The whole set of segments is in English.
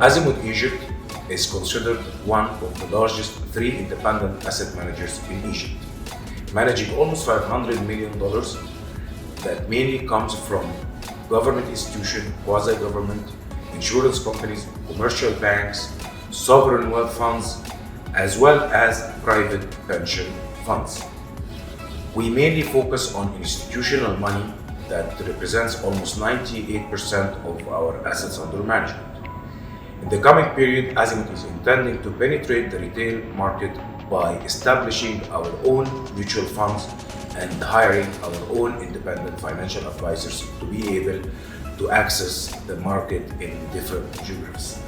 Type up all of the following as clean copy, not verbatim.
Azimut Egypt is considered one of the largest 3 independent asset managers in Egypt, managing almost $500 million that mainly comes from government institutions, quasi-government, insurance companies, commercial banks, sovereign wealth funds, as well as private pension funds. We mainly focus on institutional money that represents almost 98% of our assets under management. In the coming period, Azimut is intending to penetrate the retail market by establishing our own mutual funds and hiring our own independent financial advisors to be able to access the market in different geographies.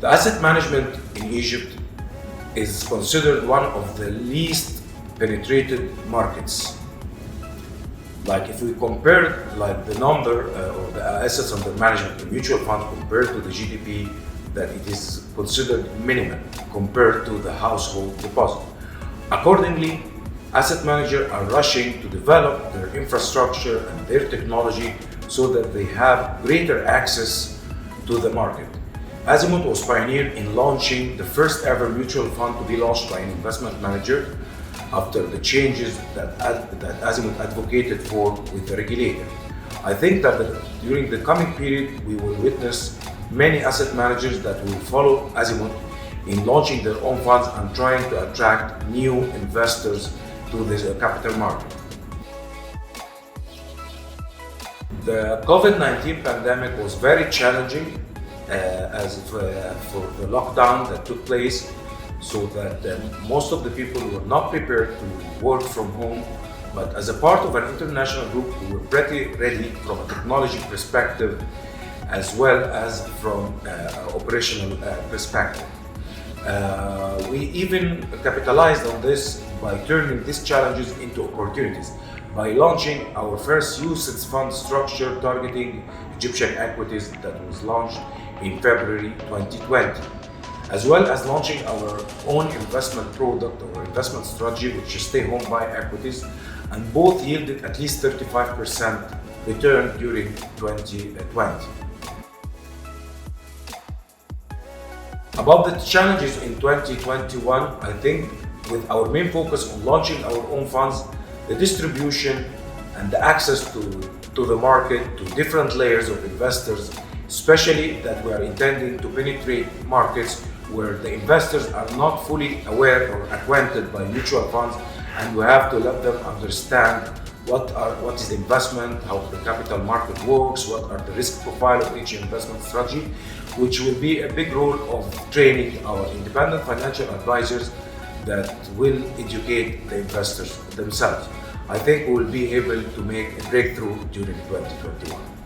The asset management in Egypt is considered one of the least penetrated markets. Like if we compare the number of the assets under management in mutual funds compared to the GDP, that it is considered minimum compared to the household deposit. Accordingly, asset managers are rushing to develop their infrastructure and their technology so that they have greater access to the market. Azimut was pioneered in launching the first ever mutual fund to be launched by an investment manager after the changes that Azimut advocated for with the regulator. I think that during the coming period, we will witness many asset managers that will follow Azimut in launching their own funds and trying to attract new investors to the capital market. The COVID-19 pandemic was very challenging for the lockdown that took place, so that most of the people were not prepared to work from home. But as a part of an international group, we were pretty ready from a technology perspective as well as from operational perspective. We even capitalized on this by turning these challenges into opportunities by launching our first UCITS fund structure targeting Egyptian equities that was launched in February 2020, as well as launching our own investment product or investment strategy, which is stay home buy equities, and both yielded at least 35% return during 2020. About the challenges in 2021, I think with our main focus on launching our own funds, the distribution and the access to the market, to different layers of investors, especially that we are intending to penetrate markets where the investors are not fully aware or acquainted by mutual funds, and we have to let them understand what is investment, how the capital market works, what are the risk profile of each investment strategy, which will be a big role of training our independent financial advisors that will educate the investors themselves. I think we will be able to make a breakthrough during 2021.